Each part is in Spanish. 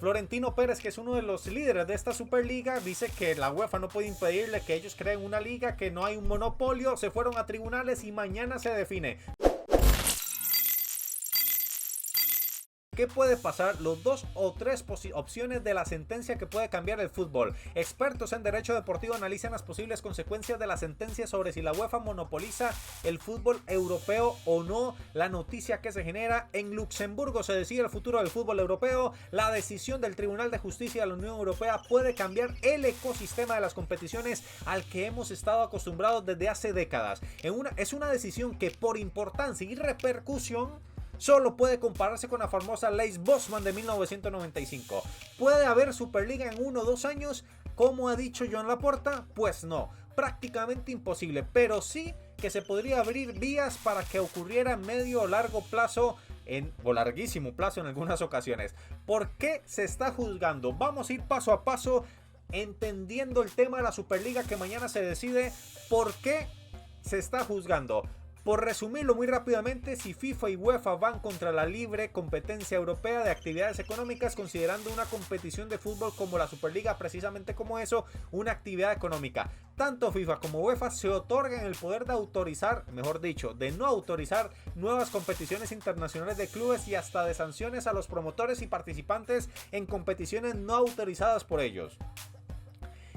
Florentino Pérez, que es uno de los líderes de esta Superliga, dice que la UEFA no puede impedirle que ellos creen una liga, que no hay un monopolio, se fueron a tribunales y mañana se define. ¿Qué puede pasar? Los dos o tres opciones de la sentencia que puede cambiar el fútbol. Expertos en derecho deportivo analizan las posibles consecuencias de la sentencia sobre si la UEFA monopoliza el fútbol europeo o no. La noticia que se genera: en Luxemburgo se decide el futuro del fútbol europeo. La decisión del Tribunal de Justicia de la Unión Europea puede cambiar el ecosistema de las competiciones al que hemos estado acostumbrados desde hace décadas. Es una decisión que, por importancia y repercusión, solo puede compararse con la famosa ley Bosman de 1995. ¿Puede haber Superliga en 1 o 2 años? Como ha dicho Joan Laporta, pues no, prácticamente imposible, pero sí que se podría abrir vías para que ocurriera a medio o largo plazo, o larguísimo plazo en algunas ocasiones. ¿Por qué se está juzgando? Vamos a ir paso a paso entendiendo el tema de la Superliga que mañana se decide. ¿Por qué se está juzgando? Por resumirlo muy rápidamente, si FIFA y UEFA van contra la libre competencia europea de actividades económicas, considerando una competición de fútbol como la Superliga precisamente como eso, una actividad económica. Tanto FIFA como UEFA se otorgan el poder de autorizar, mejor dicho, de no autorizar nuevas competiciones internacionales de clubes y hasta de sanciones a los promotores y participantes en competiciones no autorizadas por ellos.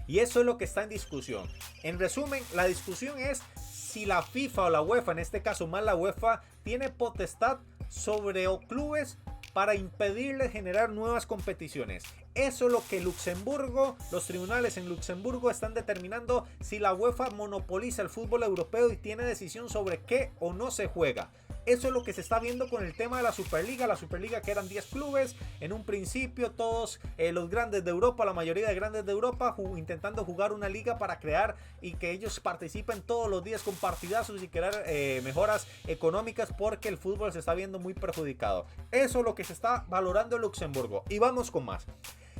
Y eso es lo que está en discusión. En resumen, la discusión es si la FIFA o la UEFA, en este caso más la UEFA, tiene potestad sobre clubes para impedirles generar nuevas competiciones. Eso es lo que los tribunales en Luxemburgo están determinando, si la UEFA monopoliza el fútbol europeo y tiene decisión sobre qué o no se juega. Eso es lo que se está viendo con el tema de la Superliga que eran 10 clubes, en un principio todos los grandes de Europa, la mayoría de grandes de Europa intentando jugar una liga para crear y que ellos participen todos los días con partidazos y crear mejoras económicas, porque el fútbol se está viendo muy perjudicado. Eso es lo que se está valorando en Luxemburgo. Y vamos con más.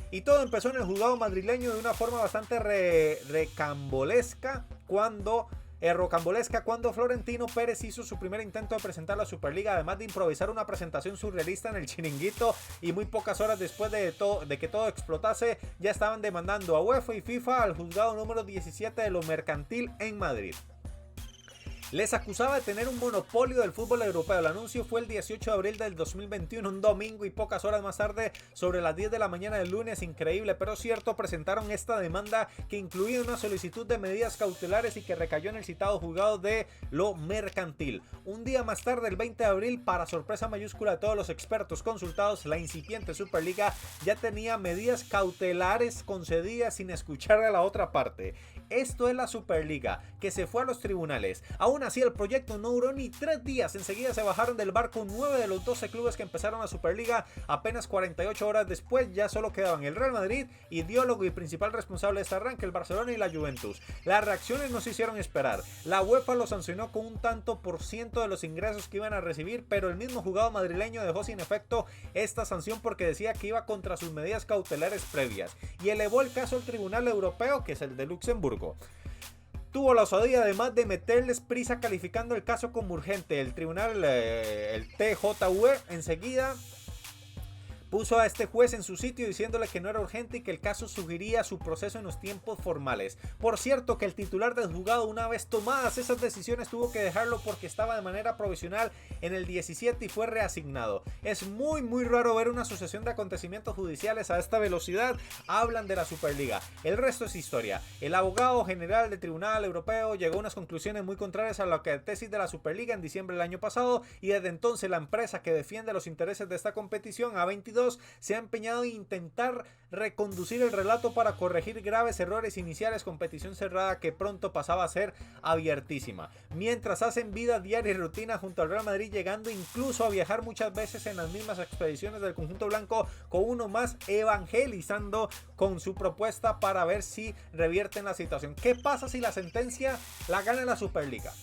Y todo empezó en el juzgado madrileño de una forma bastante rocambolesca cuando Florentino Pérez hizo su primer intento de presentar la Superliga, además de improvisar una presentación surrealista en el Chiringuito, y muy pocas horas después de que todo explotase, ya estaban demandando a UEFA y FIFA al juzgado número 17 de lo mercantil en Madrid. Les acusaba de tener un monopolio del fútbol europeo. El anuncio fue el 18 de abril del 2021, un domingo, y pocas horas más tarde, sobre las 10 de la mañana del lunes, increíble pero cierto, presentaron esta demanda que incluía una solicitud de medidas cautelares y que recayó en el citado juzgado de lo mercantil. Un día más tarde, el 20 de abril, para sorpresa mayúscula de todos los expertos consultados, la incipiente Superliga ya tenía medidas cautelares concedidas sin escuchar a la otra parte. Esto es la Superliga, que se fue a los tribunales. Aún así, el proyecto no duró ni 3 días. Enseguida se bajaron del barco 9 de los 12 clubes que empezaron la Superliga. Apenas 48 horas después ya solo quedaban el Real Madrid, ideólogo y principal responsable de este arranque, el Barcelona y la Juventus. Las reacciones no se hicieron esperar. La UEFA lo sancionó con un tanto por ciento de los ingresos que iban a recibir, pero el mismo juzgado madrileño dejó sin efecto esta sanción porque decía que iba contra sus medidas cautelares previas y elevó el caso al Tribunal Europeo, que es el de Luxemburgo. Tuvo la osadía además de meterles prisa calificando el caso como urgente. El tribunal, el TJUE, enseguida puso a este juez en su sitio diciéndole que no era urgente y que el caso sugería su proceso en los tiempos formales. Por cierto, que el titular del juzgado, una vez tomadas esas decisiones, tuvo que dejarlo porque estaba de manera provisional en el 17 y fue reasignado. Es muy raro ver una sucesión de acontecimientos judiciales a esta velocidad. Hablan de la Superliga. El resto es historia. El abogado general del Tribunal Europeo llegó a unas conclusiones muy contrarias a la tesis de la Superliga en diciembre del año pasado, y desde entonces la empresa que defiende los intereses de esta competición, A22, se ha empeñado en intentar reconducir el relato para corregir graves errores iniciales. Competición cerrada que pronto pasaba a ser abiertísima, mientras hacen vida diaria y rutina junto al Real Madrid, llegando incluso a viajar muchas veces en las mismas expediciones del conjunto blanco, con uno más evangelizando con su propuesta para ver si revierten la situación. ¿Qué pasa si la sentencia la gana la Superliga?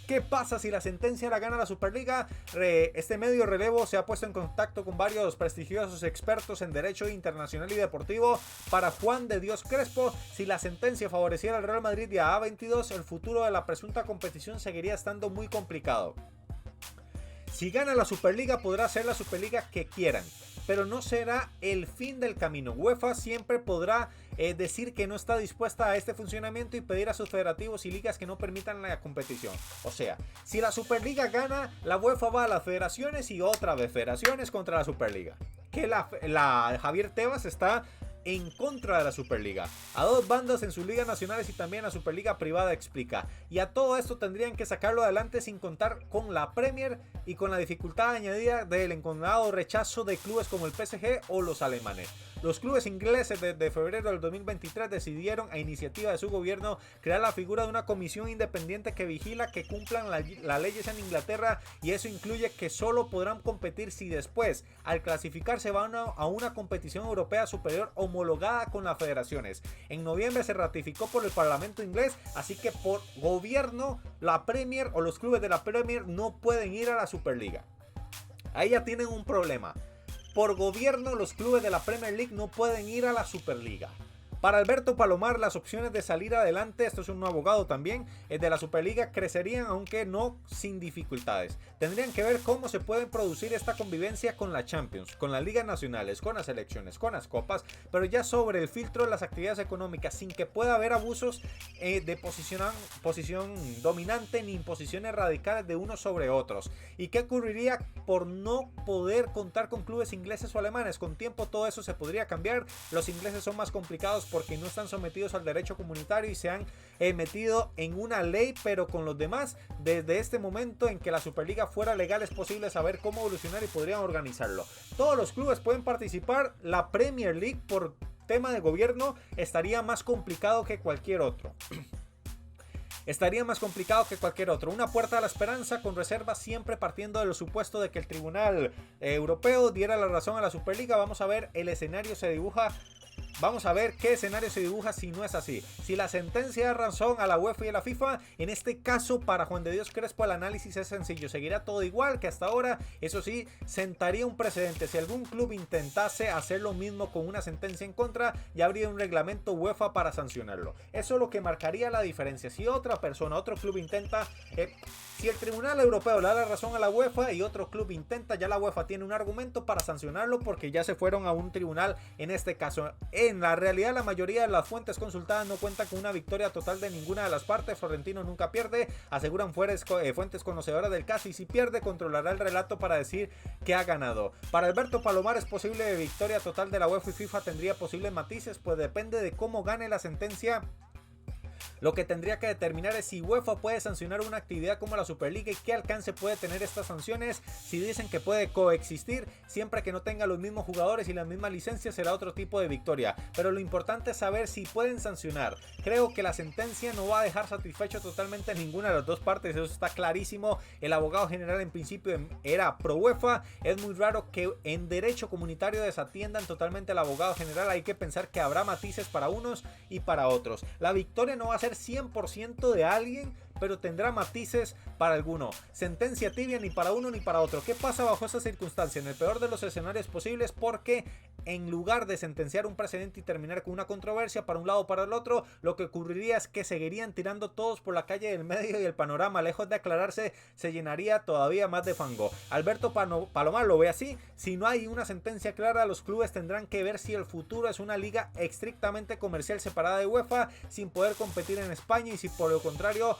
¿Qué pasa si la sentencia la gana la Superliga? Este medio relevo se ha puesto en contacto con varios prestigiosos expertos en derecho internacional y deportivo. Para Juan de Dios Crespo, si la sentencia favoreciera al Real Madrid y a A22, el futuro de la presunta competición seguiría estando muy complicado. Si gana la Superliga, podrá ser la Superliga que quieran, pero no será el fin del camino. UEFA siempre podrá decir que no está dispuesta a este funcionamiento y pedir a sus federativos y ligas que no permitan la competición. O sea, si la Superliga gana, la UEFA va a las federaciones y otra vez federaciones contra la Superliga. Que la Javier Tebas está en contra de la Superliga, a dos bandas en sus ligas nacionales y también la Superliga privada, explica. Y a todo esto tendrían que sacarlo adelante sin contar con la Premier y con la dificultad añadida del enconado rechazo de clubes como el PSG o los alemanes. Los clubes ingleses desde febrero del 2023 decidieron, a iniciativa de su gobierno, crear la figura de una comisión independiente que vigila que cumplan las leyes en Inglaterra, y eso incluye que solo podrán competir si después, al clasificarse, van a una competición europea superior homologada con las federaciones. En noviembre se ratificó por el Parlamento inglés, así que por gobierno la Premier o los clubes de la Premier no pueden ir a la Superliga. Ahí ya tienen un problema. Por gobierno, los clubes de la Premier League no pueden ir a la Superliga. Para Alberto Palomar, las opciones de salir adelante, esto es un abogado también, de la Superliga crecerían, aunque no sin dificultades. Tendrían que ver cómo se puede producir esta convivencia con la Champions, con las ligas nacionales, con las selecciones, con las copas, pero ya sobre el filtro de las actividades económicas, sin que pueda haber abusos de posición dominante ni imposiciones radicales de unos sobre otros. ¿Y qué ocurriría por no poder contar con clubes ingleses o alemanes? Con tiempo todo eso se podría cambiar. Los ingleses son más complicados porque no están sometidos al derecho comunitario y se han metido en una ley, pero con los demás, desde este momento en que la Superliga fuera legal, es posible saber cómo evolucionar y podrían organizarlo. Todos los clubes pueden participar. La Premier League, por tema de gobierno, estaría más complicado que cualquier otro. Una puerta a la esperanza, con reservas, siempre partiendo de lo supuesto de que el Tribunal Europeo diera la razón a la Superliga. Vamos a ver, el escenario se dibuja. Vamos a ver qué escenario se dibuja si no es así. Si la sentencia da razón a la UEFA y a la FIFA, en este caso para Juan de Dios Crespo el análisis es sencillo. Seguirá todo igual que hasta ahora. Eso sí, sentaría un precedente. Si algún club intentase hacer lo mismo con una sentencia en contra, ya habría un reglamento UEFA para sancionarlo. Eso es lo que marcaría la diferencia. Si otra persona, otro club intenta... si el Tribunal Europeo le da la razón a la UEFA y otro club intenta, ya la UEFA tiene un argumento para sancionarlo porque ya se fueron a un tribunal en este caso. En la realidad, la mayoría de las fuentes consultadas no cuentan con una victoria total de ninguna de las partes. Florentino nunca pierde, aseguran fuentes conocedoras del caso, y si pierde, controlará el relato para decir que ha ganado. Para Alberto Palomar, es posible victoria total de la UEFA y FIFA, tendría posibles matices, pues depende de cómo gane la sentencia. Lo que tendría que determinar es si UEFA puede sancionar una actividad como la Superliga y qué alcance puede tener estas sanciones. Si dicen que puede coexistir, siempre que no tenga los mismos jugadores y las mismas licencias, será otro tipo de victoria. Pero lo importante es saber si pueden sancionar. Creo que la sentencia no va a dejar satisfecho totalmente a ninguna de las dos partes, eso está clarísimo. El abogado general en principio era pro UEFA. Es muy raro que en derecho comunitario desatiendan totalmente al abogado general. Hay que pensar que habrá matices para unos y para otros. La victoria no va a ser 100% de alguien, pero tendrá matices para alguno. Sentencia tibia ni para uno ni para otro. ¿Qué pasa bajo esa circunstancia? En el peor de los escenarios posibles, porque en lugar de sentenciar un precedente y terminar con una controversia para un lado o para el otro, lo que ocurriría es que seguirían tirando todos por la calle del medio y el panorama, lejos de aclararse, se llenaría todavía más de fango. Alberto Palomar lo ve así. Si no hay una sentencia clara, los clubes tendrán que ver si el futuro es una liga estrictamente comercial separada de UEFA, sin poder competir en España, y si por lo contrario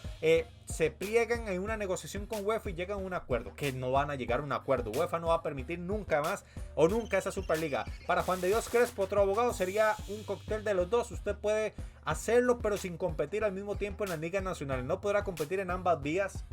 se pliegan en una negociación con UEFA y llegan a un acuerdo, que no van a llegar a un acuerdo. UEFA no va a permitir nunca más o nunca esa Superliga. Para Juan de Dios Crespo, otro abogado, sería un cóctel de los dos. Usted puede hacerlo, pero sin competir al mismo tiempo en las ligas nacionales. No podrá competir en ambas vías.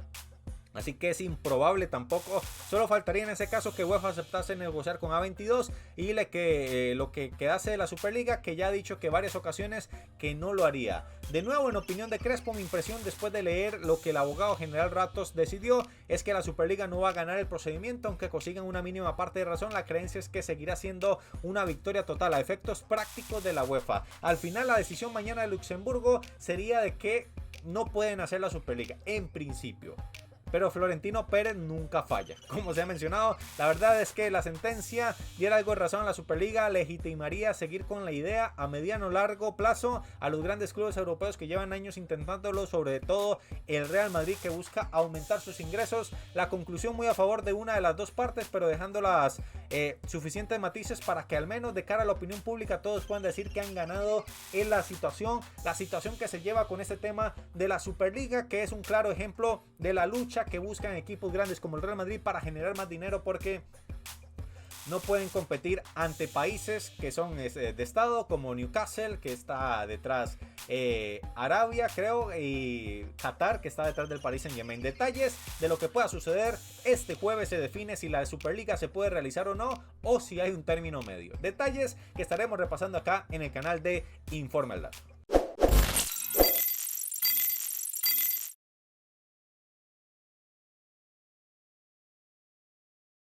Así que es improbable tampoco. Solo faltaría en ese caso que UEFA aceptase negociar con A22 y lo que quedase de la Superliga, que ya ha dicho que varias ocasiones que no lo haría. De nuevo, en opinión de Crespo, mi impresión después de leer lo que el abogado general Ratos decidió es que la Superliga no va a ganar el procedimiento, aunque consigan una mínima parte de razón. La creencia es que seguirá siendo una victoria total a efectos prácticos de la UEFA. Al final, la decisión mañana de Luxemburgo sería de que no pueden hacer la Superliga en principio. pero Florentino Pérez nunca falla. Como se ha mencionado, la verdad es que la sentencia diera algo de razón a la Superliga, legitimaría seguir con la idea a mediano o largo plazo a los grandes clubes europeos que llevan años intentándolo, sobre todo el Real Madrid, que busca aumentar sus ingresos. La conclusión muy a favor de una de las dos partes, pero dejando las suficientes matices para que al menos de cara a la opinión pública todos puedan decir que han ganado en la situación que se lleva con este tema de la Superliga, que es un claro ejemplo de la lucha que buscan equipos grandes como el Real Madrid para generar más dinero, porque no pueden competir ante países que son de estado como Newcastle, que está detrás Arabia, creo, y Qatar, que está detrás del Paris Saint-Germain. Detalles de lo que pueda suceder este jueves se define si la Superliga se puede realizar o no, o si hay un término medio. Detalles que estaremos repasando acá en el canal de Informe al Dato.